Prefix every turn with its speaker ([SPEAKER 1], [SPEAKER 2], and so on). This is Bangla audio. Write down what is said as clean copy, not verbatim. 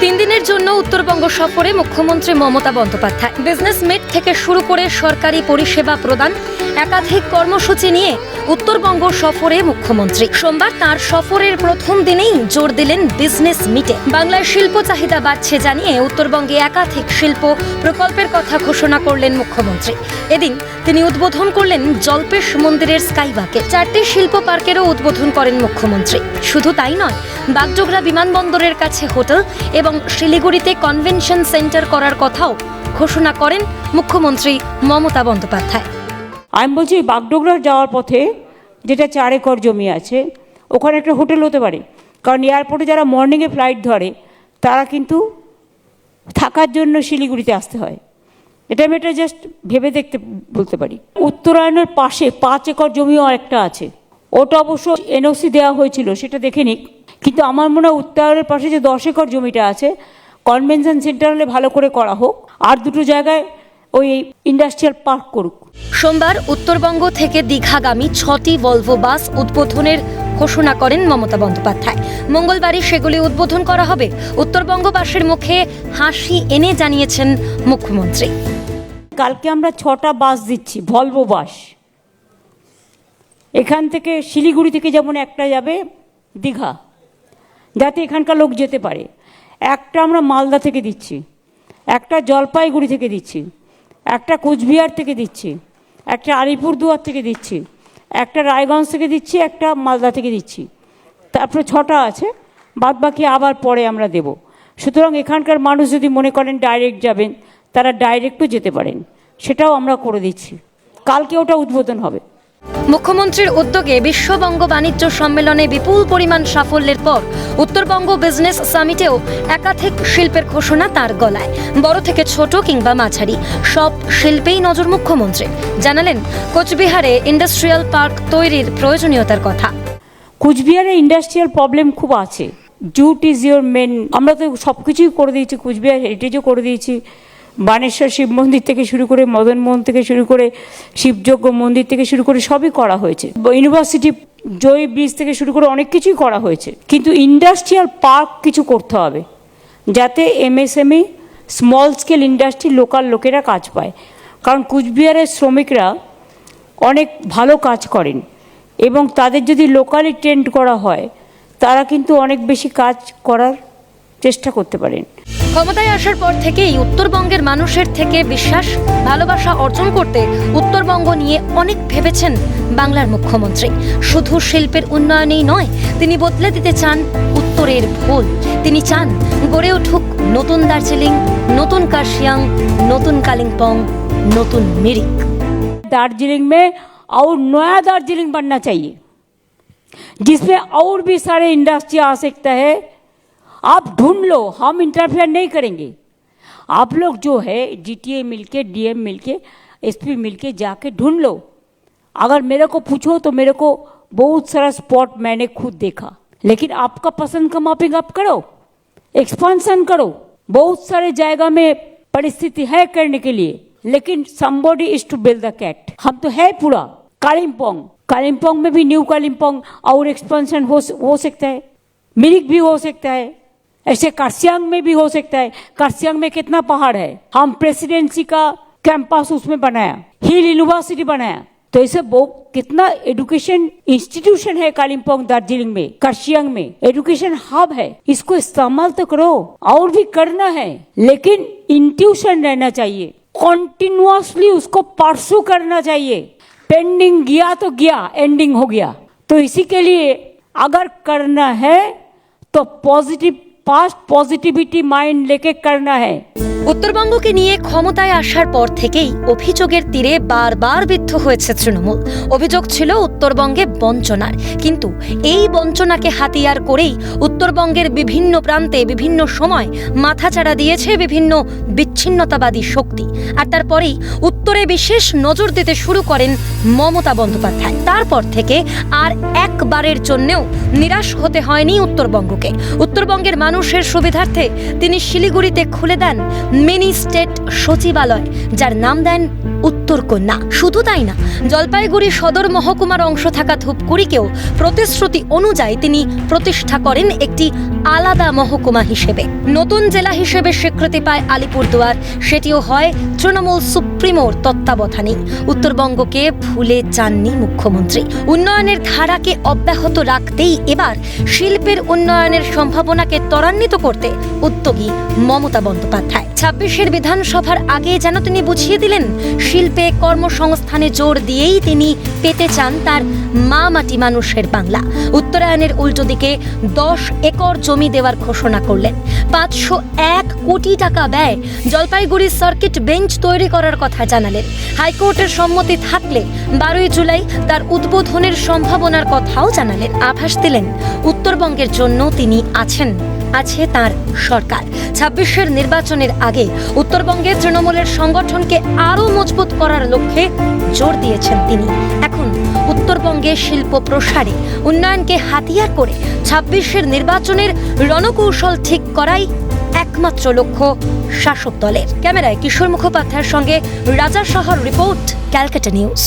[SPEAKER 1] তিন দিনের জন্য উত্তরবঙ্গ সফরে মুখ্যমন্ত্রী মমতা বন্দ্যোপাধ্যায়। বিজনেস মিট থেকে শুরু করে সরকারি পরিষেবা প্রদান একাধিক কর্মসূচি নিয়ে উত্তরবঙ্গ সফরে মুখ্যমন্ত্রী। সোমবার তার সফরের প্রথম দিনেই জোর দিলেন বিজনেস মিটে। বাংলার শিল্প চাহিদা বাড়ছে জানিয়ে উত্তরবঙ্গে একাধিক শিল্প প্রকল্পের কথা ঘোষণা করলেন মুখ্যমন্ত্রী। এদিন তিনি উদ্বোধন করলেন জল্পেশ মন্দিরের স্কাইওয়াকে। 4টি শিল্প পার্কেরও উদ্বোধন করেন মুখ্যমন্ত্রী। শুধু তাই নয়, বাগডোগরা বিমানবন্দরের কাছে হোটেল এবং শিলিগুড়িতে কনভেনশন সেন্টার করার কথাও ঘোষণা করেন মুখ্যমন্ত্রী মমতা বন্দ্যোপাধ্যায়।
[SPEAKER 2] আমি বলছি বাগডোগরা যাওয়ার পথে যেটা 4 একর জমি আছে, ওখানে একটা হোটেল হতে পারে। কারণ এয়ারপোর্টে যারা মর্নিংয়ে ফ্লাইট ধরে তারা কিন্তু থাকার জন্য শিলিগুড়িতে আসতে হয়। এটা আমি জাস্ট ভেবে দেখতে বলতে পারি। উত্তরায়ণের পাশে 5 একর জমিও একটা আছে, ওটা অবশ্য এনওসি দেওয়া হয়েছিল, সেটা দেখে নিক। কিন্তু আমার মনে হয় উত্তরায়ণের পাশে যে 10 একর জমিটা আছে, কনভেনশন সেন্টার হলে ভালো করে করা হোক, আর দুটো জায়গায় ওই ইন্ডাস্ট্রিয়াল পার্ক করুক।
[SPEAKER 1] সোমবার উত্তরবঙ্গ থেকে দীঘাগামী 6টি ভলভো বাস উদ্বোধনের ঘোষণা করেন মমতা বন্দ্যোপাধ্যায়। মঙ্গলবারই সেগুলি উদ্বোধন করা হবে। উত্তরবঙ্গবাসীর মুখে হাসি এনে জানিয়েছেন মুখ্যমন্ত্রী।
[SPEAKER 2] কালকে আমরা 6টা বাস দিচ্ছি, ভলভো বাস। এখান থেকে শিলিগুড়ি থেকে যেমন একটা যাবে দীঘা, যাতে এখানকার লোক যেতে পারে। একটা আমরা মালদা থেকে দিচ্ছি, একটা জলপাইগুড়ি থেকে দিচ্ছি, একটা কোচবিহার থেকে দিচ্ছি, একটা আলিপুরদুয়ার থেকে দিচ্ছি, একটা রায়গঞ্জ থেকে দিচ্ছি, একটা মালদা থেকে দিচ্ছি। তারপরে 6টা আছে, বাদ বাকি আবার পরে আমরা দেব। সুতরাং এখানকার মানুষ যদি মনে করেন ডাইরেক্ট যাবেন, তারা ডাইরেক্টও যেতে পারেন, সেটাও আমরা করে দিচ্ছি। কালকে ওটা উদ্বোধন হবে।
[SPEAKER 1] মুখ্যমন্ত্রীর উদ্যোগে বিশ্ববঙ্গ বাণিজ্য সম্মেলনে বিপুল পরিমাণ সাফল্যের পর উত্তরবঙ্গ বিজনেস সামিটেও একাধিক শিল্পের ঘোষণা তার গলায়। বড় থেকে ছোট কিংবা মাঝারি সব শিল্পেই নজর মুখ্যমন্ত্রী। জানালেন কোচবিহারে ইন্ডাস্ট্রিয়াল পার্ক তৈরির প্রয়োজনীয়তার কথা।
[SPEAKER 2] কুচবিহারে ইন্ডাস্ট্রিয়াল প্রবলেম খুব আছে। Jute is your main. আমরা তো সব কিছুই করে দিয়েছি, কুচবিহার হেরিটেজও করে দিয়েছি। বানেশ্বর শিব মন্দির থেকে শুরু করে, মদন মোহন থেকে শুরু করে, শিবযজ্ঞ মন্দির থেকে শুরু করে সবই করা হয়েছে। ইউনিভার্সিটি জয় ব্রিজ থেকে শুরু করে অনেক কিছুই করা হয়েছে। কিন্তু ইন্ডাস্ট্রিয়াল পার্ক কিছু করতে হবে, যাতে MSME small scale industry local লোকেরা কাজ পায়। কারণ কুচবিহারের শ্রমিকরা অনেক ভালো কাজ করেন এবং তাদের যদি লোকালি ট্রেন্ড করা হয়, তারা কিন্তু অনেক বেশি কাজ করার চেষ্টা করতে পারেন।
[SPEAKER 1] ক্ষমতায় আসার পর থেকেই উত্তরবঙ্গের মানুষের থেকে বিশ্বাস ভালোবাসা অর্জন করতে উত্তরবঙ্গ নিয়ে অনেক ভেবেছেন বাংলার মুখ্যমন্ত্রী। শুধু শিল্পের উন্নয়নেই নয়, তিনি বদলে দিতে চান উত্তরের ভুল। তিনি চান গড়ে উঠুক নতুন দার্জিলিং, নতুন কার্শিয়াং, নতুন কালিম্পং, নতুন মিরিক।
[SPEAKER 2] दार्जिलिंग में और नया दार्जिलिंग बनना चाहिए, जिसमें और भी सारे इंडस्ट्री आ सकता है। आप ढूंढ लो, हम इंटरफेयर नहीं करेंगे। आप लोग जो है जीटीए मिलके, डीएम मिलके, एसपी मिलके जाके ढूंढ लो। अगर मेरे को पूछो तो मेरे को बहुत सारा स्पॉट मैंने खुद देखा, लेकिन आपका पसंद का मापिंग आप करो, एक्सपांसन करो। बहुत सारे जगह में परिस्थिति है करने के लिए, लेकिन somebody is to build the cat। हम तो है पूरा कालिम्पोंग में भी न्यू कालिम्पोंग और एक्सपेंशन हो सकता है, मिरिक भी हो सकता है, ऐसे कार्सियांग में भी हो सकता है। कार्सियांग में कितना पहाड़ है, हम प्रेसिडेंसी का कैंपस उसमें बनाया, हिल यूनिवर्सिटी बनाया। तो ऐसे बहुत कितना एजुकेशन इंस्टीट्यूशन है कालिम्पोंग, दार्जिलिंग में, कार्सियांग में एजुकेशन हब है। इसको इस्तेमाल तो करो, और भी करना है, लेकिन इंट्यूशन रहना चाहिए। कॉन्टिन्यूअसली उसको परसू करना चाहिए। पेंडिंग गया तो गया, एंडिंग हो गया। तो इसी के लिए अगर करना है तो पॉजिटिविटी माइंड लेके करना है।
[SPEAKER 1] উত্তরবঙ্গকে নিয়ে ক্ষমতায় আসার পর থেকেই অভিযোগের তীরে বারবার বিদ্ধ হয়েছে তৃণমূল। অভিযোগ ছিল উত্তরবঙ্গে বঞ্চনার, কিন্তু এই বঞ্চনাকে হাতিয়ার করেই উত্তরবঙ্গের বিভিন্ন প্রান্তে বিভিন্ন সময় মাথাচাড়া দিয়েছে বিভিন্ন বিচ্ছিন্নতাবাদী শক্তি। আর তারপরেই উত্তরে বিশেষ নজর দিতে শুরু করেন মমতা বন্দ্যোপাধ্যায়। তারপর থেকে আর একবারের জন্যেও নিরাশ হতে হয়নি উত্তরবঙ্গকে। উত্তরবঙ্গের মানুষের সুবিধার্থে তিনি শিলিগুড়িতে খুলে দেন মিনি স্টেট সচিবালয়, যার নাম দেন উত্তর উত্তরকন্যা। শুধু তাই না, জলপাইগুড়ি সদর মহকুমার অংশ থাকা ধূপগুড়িকেও প্রতিশ্রুতি অনুযায়ী তিনি প্রতিষ্ঠা করেন একটি আলাদা মহকুমা হিসেবে। নতুন জেলা হিসেবে স্বীকৃতি পায় আলিপুরদুয়ার, সেটিও হয় তৃণমূল সুপ্রিমোর তত্ত্বাবধানেই। উত্তরবঙ্গকে ভুলে যাননি মুখ্যমন্ত্রী। উন্নয়নের ধারাকে অব্যাহত রাখতেই এবার শিল্পের উন্নয়নের সম্ভাবনাকে ত্বরান্বিত করতে উদ্যোগী মমতা বন্দ্যোপাধ্যায়। 26-এর বিধানসভার আগে যেন তিনি বুঝিয়ে দিলেন, শিল্পে কর্মসংস্থানে জোর দিয়েই তিনি পেতে চান তার মা মাটি মানুষের বাংলা। উত্তরায়ণের উল্টো দিকে 10 একর জমি দেওয়ার ঘোষণা করলেন। 501 কোটি টাকা ব্যয় জলপাইগুড়ি সার্কিট বেঞ্চ তৈরি করার কথা জানালেন। হাইকোর্টের সম্মতি থাকলে 12ই জুলাই তার উদ্বোধনের সম্ভাবনার কথাও জানালেন। আভাস দিলেন উত্তরবঙ্গের জন্য তিনি আছে তার সরকার। 26-এর নির্বাচনের আগে উত্তরবঙ্গে তৃণমূলের সংগঠনকে আরও মজবুত করার লক্ষ্যে জোর দিয়েছেন তিনি। এখন উত্তরবঙ্গে শিল্প প্রসারে উন্নয়নকে হাতিয়ার করে 26-এর নির্বাচনের রণকৌশল ঠিক করাই একমাত্র লক্ষ্য শাসক দলের। ক্যামেরায় কিশোর মুখোপাধ্যায়ের সঙ্গে রাজা শহর রিপোর্ট, ক্যালকাটা নিউজ।